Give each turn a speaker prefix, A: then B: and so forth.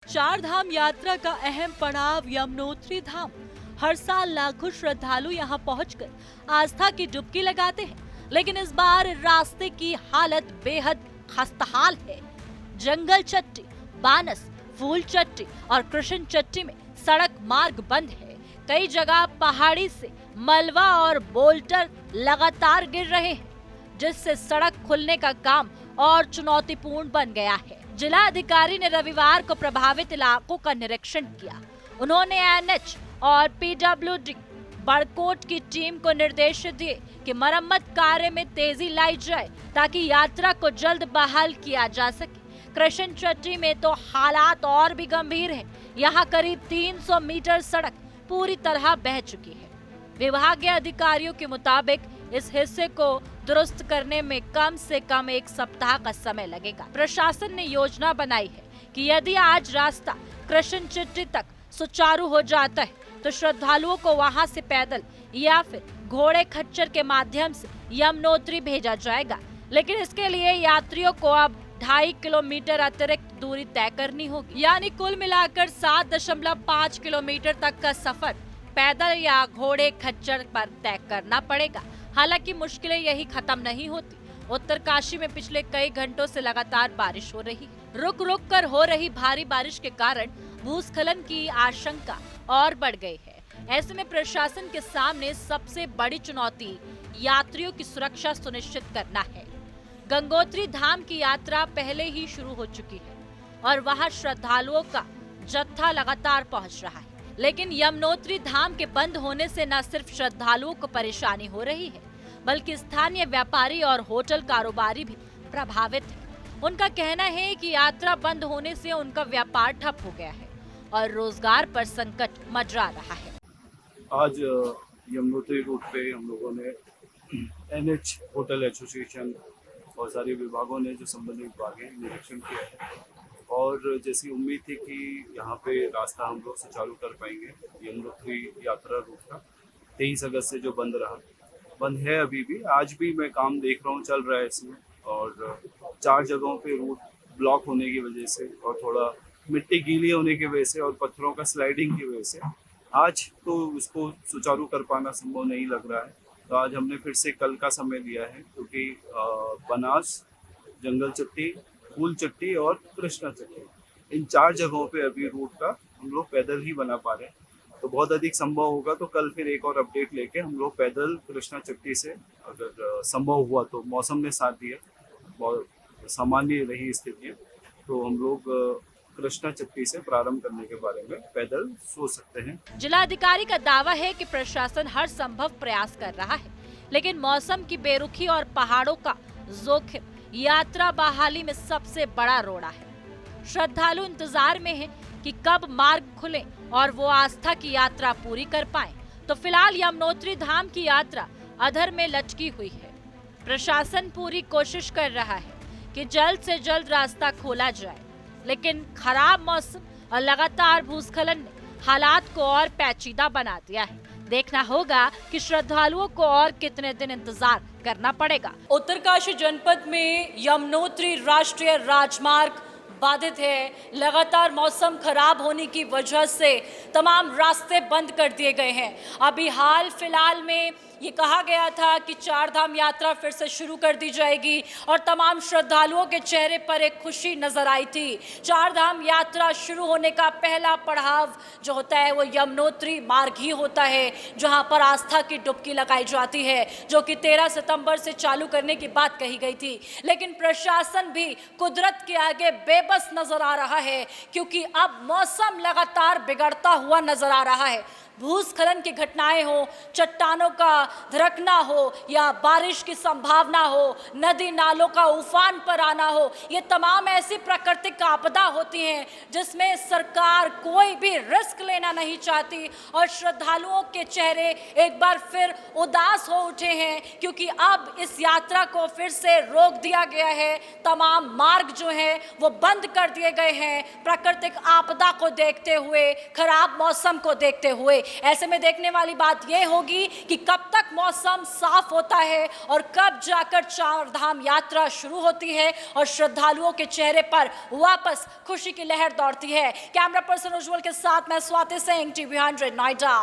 A: चार धाम यात्रा का अहम पड़ाव यमुनोत्री धाम। हर साल लाखों श्रद्धालु यहां पहुंचकर आस्था की डुबकी लगाते हैं, लेकिन इस बार रास्ते की हालत बेहद खस्ताहाल है। जंगल चट्टी, बानस, फूल चट्टी और कृष्ण चट्टी में सड़क मार्ग बंद है। कई जगह पहाड़ी से मलबा और बोल्टर लगातार गिर रहे हैं, जिससे सड़क खुलने का काम और चुनौतीपूर्ण बन गया है। जिला अधिकारी ने रविवार को प्रभावित इलाकों का निरीक्षण किया। उन्होंने एनएच और पीडब्ल्यूडी बड़कोट की टीम को निर्देश दिए कि मरम्मत कार्य में तेजी लाई जाए ताकि यात्रा को जल्द बहाल किया जा सके। कृष्ण चट्टी में तो हालात और भी गंभीर हैं। यहाँ करीब 300 मीटर सड़क पूरी तरह बह चुकी है। विभागीय अधिकारियों के मुताबिक इस हिस्से को दुरुस्त करने में कम से कम 1 सप्ताह का समय लगेगा। प्रशासन ने योजना बनाई है कि यदि आज रास्ता कृष्ण चट्टी तक सुचारू हो जाता है तो श्रद्धालुओं को वहां से पैदल या फिर घोड़े खच्चर के माध्यम से यमुनोत्री भेजा जाएगा। लेकिन इसके लिए यात्रियों को अब 2.5 किलोमीटर अतिरिक्त दूरी तय करनी होगी, यानी कुल मिलाकर 7.5 किलोमीटर तक का सफर पैदल या घोड़े खच्चर पर तय करना पड़ेगा। हालांकि मुश्किलें यही खत्म नहीं होती। उत्तरकाशी में पिछले कई घंटों से लगातार बारिश हो रही। रुक रुक कर हो रही भारी बारिश के कारण भूस्खलन की आशंका और बढ़ गई है। ऐसे में प्रशासन के सामने सबसे बड़ी चुनौती यात्रियों की सुरक्षा सुनिश्चित करना है। गंगोत्री धाम की यात्रा पहले ही शुरू हो चुकी है और वहां श्रद्धालुओं का जत्था लगातार पहुंच रहा है। लेकिन यमुनोत्री धाम के बंद होने से न सिर्फ श्रद्धालुओं को परेशानी हो रही है, बल्कि स्थानीय व्यापारी और होटल कारोबारी भी प्रभावित हैं। उनका कहना है कि यात्रा बंद होने से उनका व्यापार ठप हो गया है और रोजगार पर संकट मंडरा रहा है।
B: आज यमुनोत्री रूट पे हम लोगों ने एनएच होटल एसोसिएशन और सारे विभागों ने जो संबंधित विभाग हैं निरीक्षण किया है और जैसी उम्मीद थी कि यहाँ पे रास्ता हम लोग सुचारू कर पाएंगे। यमुनोत्री यात्रा रूट का 23 अगस्त से जो बंद है अभी भी, आज भी मैं काम देख रहा हूँ, चल रहा है इसमें। और 4 जगहों पे रूट ब्लॉक होने की वजह से और थोड़ा मिट्टी गीली होने की वजह से और पत्थरों का स्लाइडिंग की वजह से आज तो इसको सुचारू कर पाना संभव नहीं लग रहा है। तो आज हमने फिर से कल का समय लिया है, क्योंकि बनास, जंगल चट्टी, फूल चट्टी और कृष्णा चट्टी, इन 4 जगहों पे अभी रूट का हम लोग पैदल ही बना पा रहे हैं। तो बहुत अधिक संभव होगा तो कल फिर एक और अपडेट लेके हम लोग पैदल कृष्णा चट्टी से, अगर संभव हुआ तो, मौसम ने साथ दिया, बहुत सामान्य रही स्थितियाँ, तो हम लोग कृष्णा चट्टी से प्रारंभ करने के बारे में पैदल सोच सकते हैं।
A: जिलाधिकारी का दावा है कि प्रशासन हर संभव प्रयास कर रहा है, लेकिन मौसम की बेरुखी और पहाड़ों का जोखिम यात्रा बहाली में सबसे बड़ा रोड़ा है। श्रद्धालु इंतजार में हैं कि कब मार्ग खुले और वो आस्था की यात्रा पूरी कर पाएं। तो फिलहाल यमुनोत्री धाम की यात्रा अधर में लटकी हुई है। प्रशासन पूरी कोशिश कर रहा है कि जल्द से जल्द रास्ता खोला जाए, लेकिन खराब मौसम और लगातार भूस्खलन ने हालात को और पेचीदा बना दिया है। देखना होगा कि श्रद्धालुओं को और कितने दिन इंतजार करना पड़ेगा। उत्तरकाशी जनपद में यमुनोत्री राष्ट्रीय राजमार्ग बाधित है। लगातार मौसम खराब होने की वजह से तमाम रास्ते बंद कर दिए गए हैं। अभी हाल फिलहाल में ये कहा गया था कि 4 धाम यात्रा फिर से शुरू कर दी जाएगी और तमाम श्रद्धालुओं के चेहरे पर एक खुशी नजर आई थी। 4 धाम यात्रा शुरू होने का पहला पड़ाव जो होता है वो यमुनोत्री मार्ग ही होता है, जहां पर आस्था की डुबकी लगाई जाती है, जो कि 13 सितंबर से चालू करने की बात कही गई थी। लेकिन प्रशासन भी कुदरत के आगे बेबस नजर आ रहा है, क्योंकि अब मौसम लगातार बिगड़ता हुआ नजर आ रहा है। भूस्खलन की घटनाएं हो, चट्टानों का धड़कना हो या बारिश की संभावना हो, नदी नालों का उफान पर आना हो, ये तमाम ऐसी प्राकृतिक आपदा होती हैं जिसमें सरकार कोई भी रिस्क लेना नहीं चाहती और श्रद्धालुओं के चेहरे एक बार फिर उदास हो उठे हैं, क्योंकि अब इस यात्रा को फिर से रोक दिया गया है। तमाम मार्ग जो हैं वो बंद
C: बंद कर दिए गए हैं प्राकृतिक आपदा को देखते हुए, खराब मौसम को देखते हुए। ऐसे में देखने वाली बात यह होगी कि कब तक मौसम साफ होता है और कब जाकर चार धाम यात्रा शुरू होती है और श्रद्धालुओं के चेहरे पर वापस खुशी की लहर दौड़ती है। कैमरा पर्सन उज्जवल के साथ मैं स्वाति सिंह, टीवी 100 नोएडा।